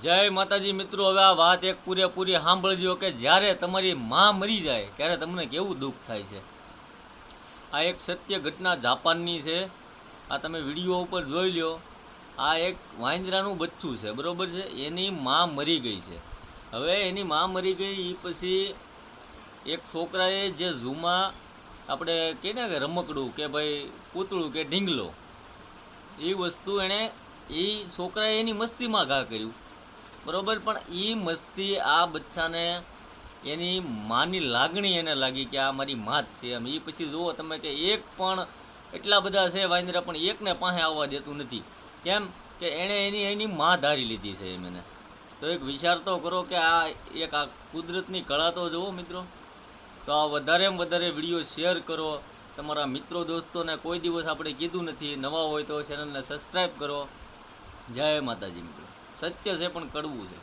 જય માતાજી મિત્રો, હવે આ વાત એક પૂરેપૂરી સાંભળજો કે જ્યારે તમારી માં મરી જાય ત્યારે તમને કેવું દુઃખ થાય છે. આ એક સત્ય ઘટના જાપાનની છે. આ તમે વિડીયો ઉપર જોઈ લો. આ એક વાંદરાનું બચ્ચું છે, બરાબર છે. એની માં મરી ગઈ છે. હવે એની માં મરી ગઈ એ પછી એક છોકરાએ જે ઝૂમાં આપણે કહીએ ને કે રમકડું કે ભાઈ પૂતળું કે ઢીંગલો, એ વસ્તુ એણે એ છોકરાએ એની મસ્તીમાં ઘા કર્યું, બરાબર. પણ એ મસ્તી આ બચ્ચાને એની માની લાગણી એને લાગી કે આ મારી માં જ છે એમ. એ પછી જુઓ તમે કે એક પણ એટલા બધા છે વાંદરા, પણ એકને પાસે આવવા દેતું નથી. કેમ કે એણે એની માં ધારી લીધી છે એમ એને. તો એક વિચાર તો કરો કે આ એક આ કુદરતની કળા તો જુઓ મિત્રો. તો આ વધારેમાં વધારે વિડીયો શેર કરો તમારા મિત્રો દોસ્તોને. કોઈ દિવસ આપણે કીધું નથી, નવા હોય તો ચેનલને સબસ્ક્રાઈબ કરો. જય માતાજી મિત્રો. સત્ય છે પણ કડવું છે.